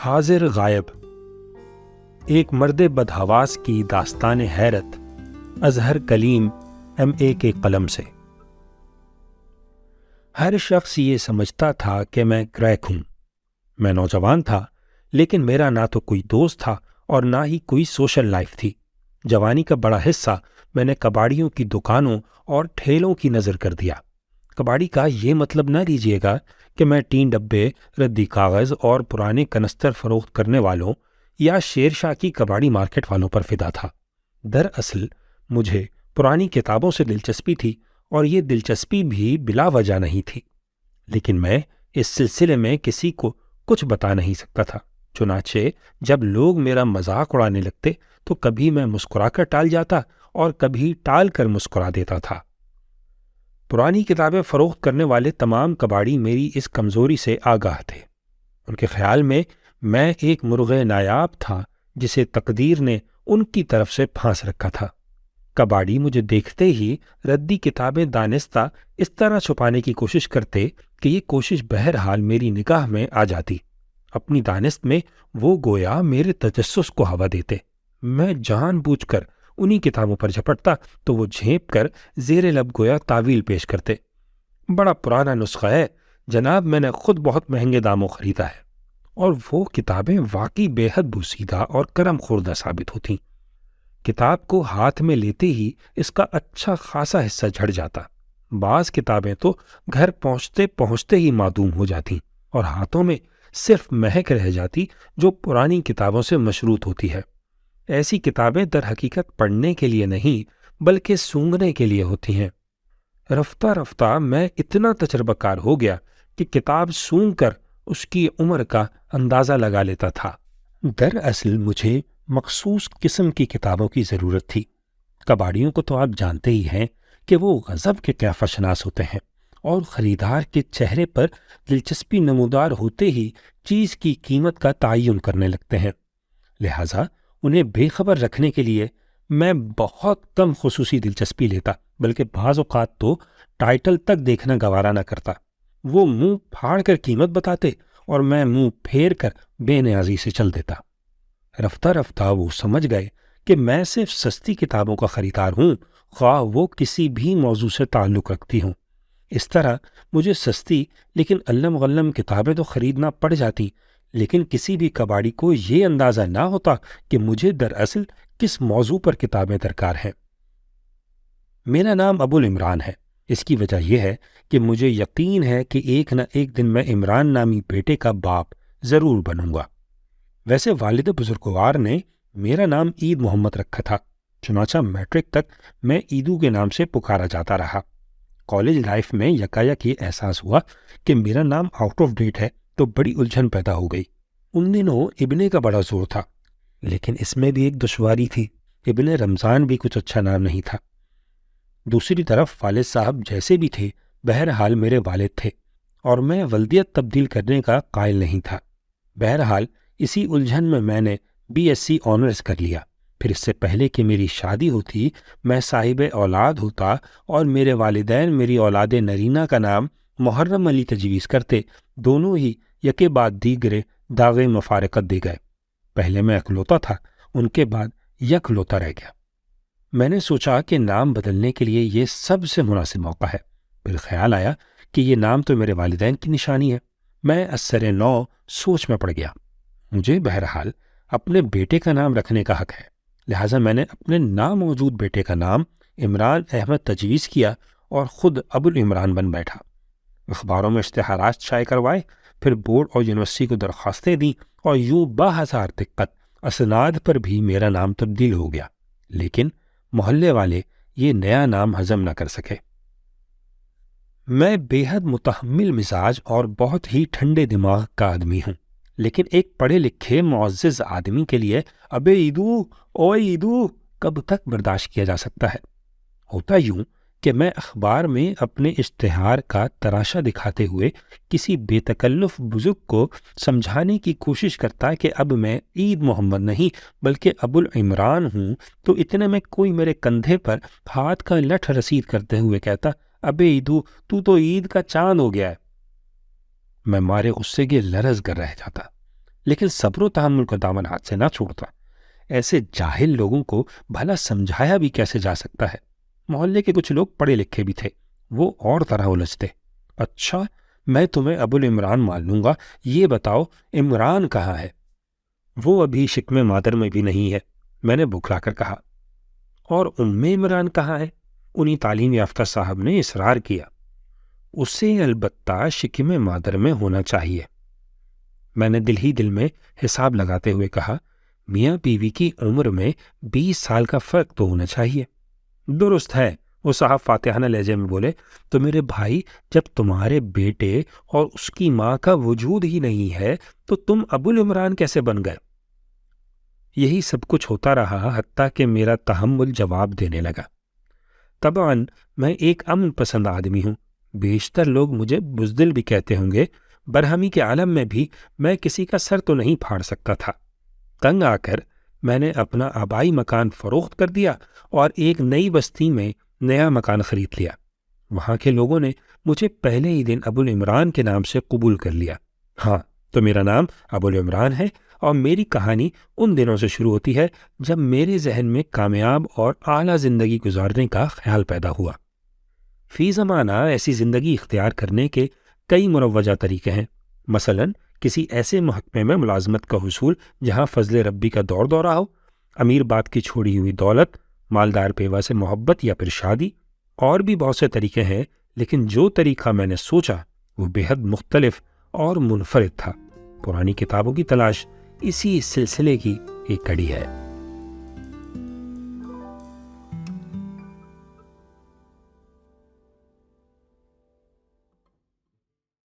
حاضر غائب، ایک مرد بدحواس کی داستان حیرت، اظہر کلیم MA کے قلم سے۔ ہر شخص یہ سمجھتا تھا کہ میں کریک ہوں۔ میں نوجوان تھا، لیکن میرا نہ تو کوئی دوست تھا اور نہ ہی کوئی سوشل لائف تھی۔ جوانی کا بڑا حصہ میں نے کباڑیوں کی دکانوں اور ٹھیلوں کی نظر کر دیا۔ کباڑی کا یہ مطلب نہ لیجیے گا کہ میں ٹین ڈبے، ردی کاغذ اور پرانے کنستر فروخت کرنے والوں یا شیر شاہ کی کباڑی مارکیٹ والوں پر فدا تھا۔ دراصل مجھے پرانی کتابوں سے دلچسپی تھی، اور یہ دلچسپی بھی بلا وجہ نہیں تھی، لیکن میں اس سلسلے میں کسی کو کچھ بتا نہیں سکتا تھا۔ چنانچہ جب لوگ میرا مذاق اڑانے لگتے تو کبھی میں مسکرا کر ٹال جاتا اور کبھی ٹال کر مسکرا دیتا تھا۔ پرانی کتابیں فروخت کرنے والے تمام کباڑی میری اس کمزوری سے آگاہ تھے۔ ان کے خیال میں ایک مرغ نایاب تھا جسے تقدیر نے ان کی طرف سے پھانس رکھا تھا۔ کباڑی مجھے دیکھتے ہی ردی کتابیں دانستہ اس طرح چھپانے کی کوشش کرتے کہ یہ کوشش بہرحال میری نگاہ میں آ جاتی۔ اپنی دانست میں وہ گویا میرے تجسس کو ہوا دیتے۔ میں جان بوجھ کر انہی کتابوں پر جھپٹتا تو وہ جھینپ کر زیر لب گویا تعویل پیش کرتے۔ بڑا پرانا نسخہ ہے جناب، میں نے خود بہت مہنگے داموں خریدا ہے۔ اور وہ کتابیں واقعی بے حد بوسیدہ اور کرم خوردہ ثابت ہوتیں۔ کتاب کو ہاتھ میں لیتے ہی اس کا اچھا خاصا حصہ جھڑ جاتا۔ بعض کتابیں تو گھر پہنچتے پہنچتے ہی معدوم ہو جاتی اور ہاتھوں میں صرف مہک رہ جاتی جو پرانی کتابوں سے مشروط ہوتی ہے۔ ایسی کتابیں در حقیقت پڑھنے کے لیے نہیں بلکہ سونگھنے کے لیے ہوتی ہیں۔ رفتہ رفتہ میں اتنا تجربہ کار ہو گیا کہ کتاب سونگھ کر اس کی عمر کا اندازہ لگا لیتا تھا۔ دراصل مجھے مخصوص قسم کی کتابوں کی ضرورت تھی۔ کباڑیوں کو تو آپ جانتے ہی ہیں کہ وہ غضب کے قیافہ شناس ہوتے ہیں، اور خریدار کے چہرے پر دلچسپی نمودار ہوتے ہی چیز کی قیمت کا تعین کرنے لگتے ہیں۔ لہٰذا انہیں بے خبر رکھنے کے لیے میں بہت کم خصوصی دلچسپی لیتا، بلکہ بعض اوقات تو ٹائٹل تک دیکھنا گوارا نہ کرتا۔ وہ منہ پھاڑ کر قیمت بتاتے اور میں منہ پھیر کر بے نیازی سے چل دیتا۔ رفتہ رفتہ وہ سمجھ گئے کہ میں صرف سستی کتابوں کا خریدار ہوں، خواہ وہ کسی بھی موضوع سے تعلق رکھتی ہوں۔ اس طرح مجھے سستی لیکن علم غلم کتابیں تو خریدنا پڑ جاتی، لیکن کسی بھی کباڑی کو یہ اندازہ نہ ہوتا کہ مجھے دراصل کس موضوع پر کتابیں درکار ہیں۔ میرا نام ابو العمران ہے۔ اس کی وجہ یہ ہے کہ مجھے یقین ہے کہ ایک نہ ایک دن میں عمران نامی بیٹے کا باپ ضرور بنوں گا۔ ویسے والد بزرگوار نے میرا نام عید محمد رکھا تھا، چنانچہ میٹرک تک میں عیدو کے نام سے پکارا جاتا رہا۔ کالج لائف میں یکایک یہ احساس ہوا کہ میرا نام آؤٹ آف ڈیٹ ہے تو بڑی الجھن پیدا ہو گئی۔ ان دنوں ابن کا بڑا زور تھا، لیکن اس میں بھی ایک دشواری تھی۔ ابن رمضان بھی کچھ اچھا نام نہیں تھا۔ دوسری طرف والد صاحب جیسے بھی تھے بہرحال میرے والد تھے، اور میں ولدیت تبدیل کرنے کا قائل نہیں تھا۔ بہرحال اسی الجھن میں نے BSc آنرز کر لیا۔ پھر اس سے پہلے کہ میری شادی ہوتی میں صاحب اولاد ہوتا، اور میرے والدین میری اولاد نرینہ کا نام محرم علی تجویز کرتے۔ دونوں ہی یکے بعد دیگرے داغ مفارقت دے گئے۔ پہلے میں اکلوتا تھا، ان کے بعد یکلوتا رہ گیا۔ میں نے سوچا کہ نام بدلنے کے لیے یہ سب سے مناسب موقع ہے۔ پھر خیال آیا کہ یہ نام تو میرے والدین کی نشانی ہے۔ میں اثر نو سوچ میں پڑ گیا۔ مجھے بہرحال اپنے بیٹے کا نام رکھنے کا حق ہے، لہٰذا میں نے اپنے ناموجود بیٹے کا نام عمران احمد تجویز کیا اور خود ابو العمران بن بیٹھا۔ اخباروں میں اشتہارات شائع کروائے، پھر بورڈ اور یونیورسٹی کو درخواستیں دیں، اور یوں بہزار دقت اسناد پر بھی میرا نام تبدیل ہو گیا، لیکن محلے والے یہ نیا نام ہضم نہ کر سکے۔ میں بے حد متحمل مزاج اور بہت ہی ٹھنڈے دماغ کا آدمی ہوں، لیکن ایک پڑھے لکھے معزز آدمی کے لیے ابے عیدو اوے عیدو کب تک برداشت کیا جا سکتا ہے؟ ہوتا یوں کہ میں اخبار میں اپنے اشتہار کا تراشا دکھاتے ہوئے کسی بے تکلف بزرگ کو سمجھانے کی کوشش کرتا کہ اب میں عید محمد نہیں بلکہ ابو العمران ہوں، تو اتنے میں کوئی میرے کندھے پر ہاتھ کا لٹھ رسید کرتے ہوئے کہتا، ابے عیدو تو عید کا چاند ہو گیا ہے۔ میں مارے غصے کے لرز کر رہ جاتا۔ لیکن صبر و تحمل کا دامن ہاتھ سے نہ چھوڑتا۔ ایسے جاہل لوگوں کو بھلا سمجھایا بھی کیسے جا سکتا ہے؟ محلے کے کچھ لوگ پڑھے لکھے بھی تھے، وہ اور طرح الجھتے۔ اچھا، میں تمہیں ابو العمران مان لوں گا، یہ بتاؤ عمران کہاں ہے؟ وہ ابھی شکم مادر میں بھی نہیں ہے، میں نے بکھلا کر کہا۔ اور ام عمران کہاں ہے؟ انہی تعلیم یافتہ صاحب نے اصرار کیا۔ اسے البتہ شکم مادر میں ہونا چاہیے۔ میں نے دل ہی دل میں حساب لگاتے ہوئے کہا، میاں بیوی کی عمر میں 20 سال کا فرق تو ہونا چاہیے۔ درست ہے، وہ صاحب فاتحانہ لہجے میں بولے، تو میرے بھائی جب تمہارے بیٹے اور اس کی ماں کا وجود ہی نہیں ہے تو تم ابو العمران کیسے بن گئے؟ یہی سب کچھ ہوتا رہا حتیٰ کہ میرا تحمل جواب دینے لگا۔ طبعاً میں ایک امن پسند آدمی ہوں، بیشتر لوگ مجھے بزدل بھی کہتے ہوں گے، برہمی کے عالم میں بھی میں کسی کا سر تو نہیں پھاڑ سکتا تھا۔ تنگ آ کر میں نے اپنا آبائی مکان فروخت کر دیا اور ایک نئی بستی میں نیا مکان خرید لیا۔ وہاں کے لوگوں نے مجھے پہلے ہی دن ابو العمران کے نام سے قبول کر لیا۔ ہاں، تو میرا نام ابو العمران ہے، اور میری کہانی ان دنوں سے شروع ہوتی ہے جب میرے ذہن میں کامیاب اور اعلیٰ زندگی گزارنے کا خیال پیدا ہوا۔ فی زمانہ ایسی زندگی اختیار کرنے کے کئی مروجہ طریقے ہیں، مثلاً کسی ایسے محکمے میں ملازمت کا حصول جہاں فضل ربی کا دور دورہ ہو، امیر باپ کی چھوڑی ہوئی دولت، مالدار بیوہ سے محبت یا پھر شادی، اور بھی بہت سے طریقے ہیں، لیکن جو طریقہ میں نے سوچا وہ بے حد مختلف اور منفرد تھا۔ پرانی کتابوں کی تلاش اسی سلسلے کی ایک کڑی ہے۔